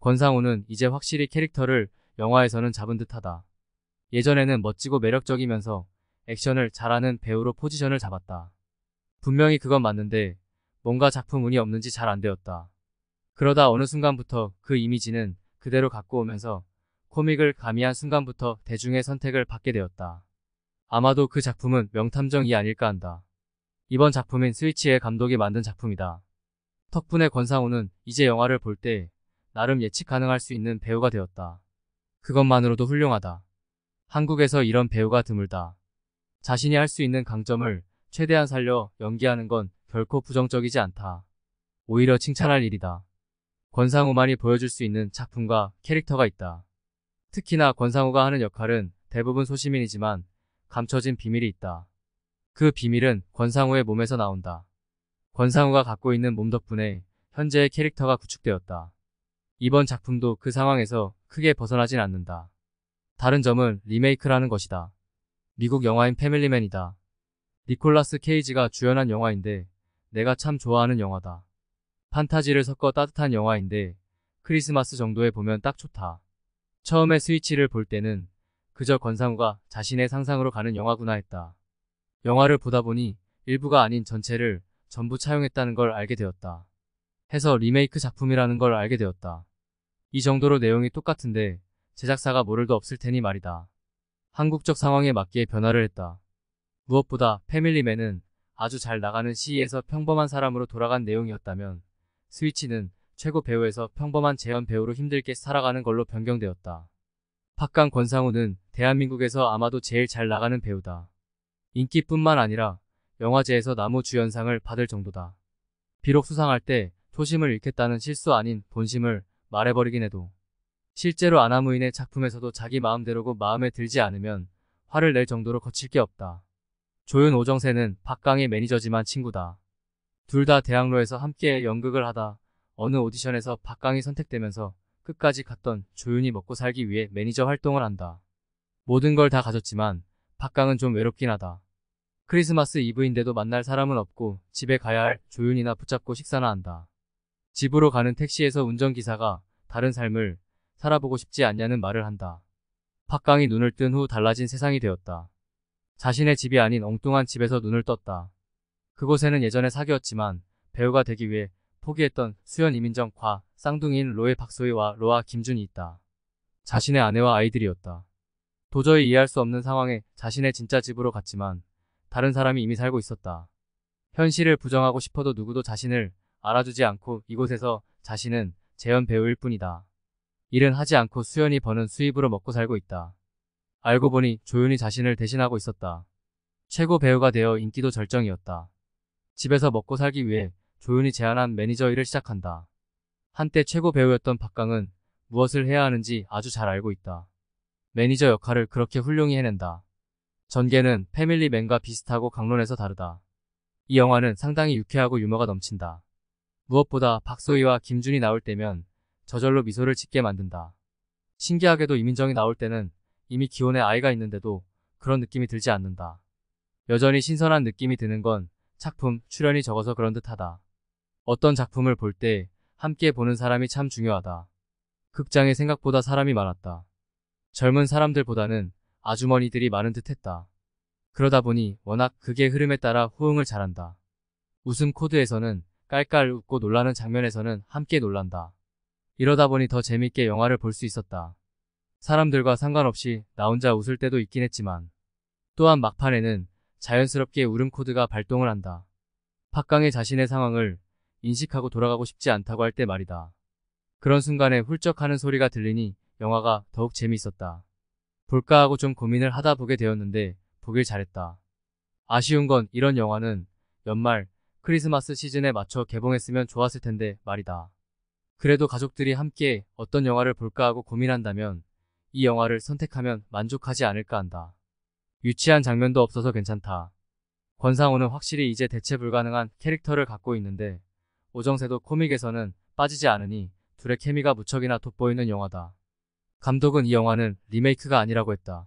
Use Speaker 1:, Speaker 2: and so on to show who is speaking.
Speaker 1: 권상우는 이제 확실히 캐릭터를 영화에서는 잡은 듯하다. 예전에는 멋지고 매력적이면서 액션을 잘하는 배우로 포지션을 잡았다. 분명히 그건 맞는데 뭔가 작품 운이 없는지 잘 안 되었다. 그러다 어느 순간부터 그 이미지는 그대로 갖고 오면서 코믹을 가미한 순간부터 대중의 선택을 받게 되었다. 아마도 그 작품은 명탐정이 아닐까 한다. 이번 작품인 스위치의 감독이 만든 작품이다. 덕분에 권상우는 이제 영화를 볼 때 나름 예측 가능할 수 있는 배우가 되었다. 그것만으로도 훌륭하다. 한국에서 이런 배우가 드물다. 자신이 할 수 있는 강점을 최대한 살려 연기하는 건 결코 부정적이지 않다. 오히려 칭찬할 일이다. 권상우만이 보여줄 수 있는 작품과 캐릭터가 있다. 특히나 권상우가 하는 역할은 대부분 소시민이지만 감춰진 비밀이 있다. 그 비밀은 권상우의 몸에서 나온다. 권상우가 갖고 있는 몸 덕분에 현재의 캐릭터가 구축되었다. 이번 작품도 그 상황에서 크게 벗어나진 않는다. 다른 점은 리메이크라는 것이다. 미국 영화인 패밀리맨이다. 니콜라스 케이지가 주연한 영화인데 내가 참 좋아하는 영화다. 판타지를 섞어 따뜻한 영화인데 크리스마스 정도에 보면 딱 좋다. 처음에 스위치를 볼 때는 그저 권상우가 자신의 상상으로 가는 영화구나 했다. 영화를 보다 보니 일부가 아닌 전체를 전부 차용했다는 걸 알게 되었다. 해서 리메이크 작품이라는 걸 알게 되었다. 이 정도로 내용이 똑같은데 제작사가 모를도 없을 테니 말이다. 한국적 상황에 맞게 변화를 했다. 무엇보다 패밀리맨은 아주 잘 나가는 시위에서 평범한 사람으로 돌아간 내용이었다면 스위치는 최고 배우에서 평범한 재현 배우로 힘들게 살아가는 걸로 변경되었다. 박강 권상우는 대한민국에서 아마도 제일 잘 나가는 배우다. 인기뿐만 아니라 영화제에서 나무주연상을 받을 정도다. 비록 수상할 때 초심을 잃겠다는 실수 아닌 본심을 말해버리긴 해도 실제로 아나무인의 작품에서도 자기 마음대로고 마음에 들지 않으면 화를 낼 정도로 거칠 게 없다. 조윤 오정세는 박강의 매니저지만 친구다. 둘 다 대학로에서 함께 연극을 하다 어느 오디션에서 박강이 선택되면서 끝까지 갔던 조윤이 먹고 살기 위해 매니저 활동을 한다. 모든 걸 다 가졌지만 박강은 좀 외롭긴 하다. 크리스마스 이브인데도 만날 사람은 없고 집에 가야 할 조윤이나 붙잡고 식사나 한다. 집으로 가는 택시에서 운전기사가 다른 삶을 살아보고 싶지 않냐는 말을 한다. 박강이 눈을 뜬 후 달라진 세상이 되었다. 자신의 집이 아닌 엉뚱한 집에서 눈을 떴다. 그곳에는 예전에 사귀었지만 배우가 되기 위해 포기했던 수연 이민정, 과, 쌍둥이인 로에 박소희와 로아 김준이 있다. 자신의 아내와 아이들이었다. 도저히 이해할 수 없는 상황에 자신의 진짜 집으로 갔지만 다른 사람이 이미 살고 있었다. 현실을 부정하고 싶어도 누구도 자신을 알아주지 않고 이곳에서 자신은 재현 배우일 뿐이다. 일은 하지 않고 수연이 버는 수입으로 먹고 살고 있다. 알고 보니 조윤이 자신을 대신하고 있었다. 최고 배우가 되어 인기도 절정이었다. 집에서 먹고 살기 위해 조윤이 제안한 매니저 일을 시작한다. 한때 최고 배우였던 박강은 무엇을 해야 하는지 아주 잘 알고 있다. 매니저 역할을 그렇게 훌륭히 해낸다. 전개는 패밀리맨과 비슷하고 강론에서 다르다. 이 영화는 상당히 유쾌하고 유머가 넘친다. 무엇보다 박소희와 김준이 나올 때면 저절로 미소를 짓게 만든다. 신기하게도 이민정이 나올 때는 이미 기혼의 아이가 있는데도 그런 느낌이 들지 않는다. 여전히 신선한 느낌이 드는 건 작품, 출연이 적어서 그런 듯하다. 어떤 작품을 볼 때 함께 보는 사람이 참 중요하다. 극장에 생각보다 사람이 많았다. 젊은 사람들보다는 아주머니들이 많은 듯했다. 그러다 보니 워낙 극의 흐름에 따라 호응을 잘한다. 웃음 코드에서는 깔깔 웃고 놀라는 장면에서는 함께 놀란다. 이러다 보니 더 재밌게 영화를 볼 수 있었다. 사람들과 상관없이 나 혼자 웃을 때도 있긴 했지만 또한 막판에는 자연스럽게 울음 코드가 발동을 한다. 박강의 자신의 상황을 인식하고 돌아가고 싶지 않다고 할 때 말이다. 그런 순간에 훌쩍하는 소리가 들리니 영화가 더욱 재미있었다. 볼까 하고 좀 고민을 하다 보게 되었는데 보길 잘했다. 아쉬운 건 이런 영화는 연말 크리스마스 시즌에 맞춰 개봉했으면 좋았을 텐데 말이다. 그래도 가족들이 함께 어떤 영화를 볼까 하고 고민한다면 이 영화를 선택하면 만족하지 않을까 한다. 유치한 장면도 없어서 괜찮다. 권상우는 확실히 이제 대체 불가능한 캐릭터를 갖고 있는데 오정세도 코믹에서는 빠지지 않으니 둘의 케미가 무척이나 돋보이는 영화다. 감독은 이 영화는 리메이크가 아니라고 했다.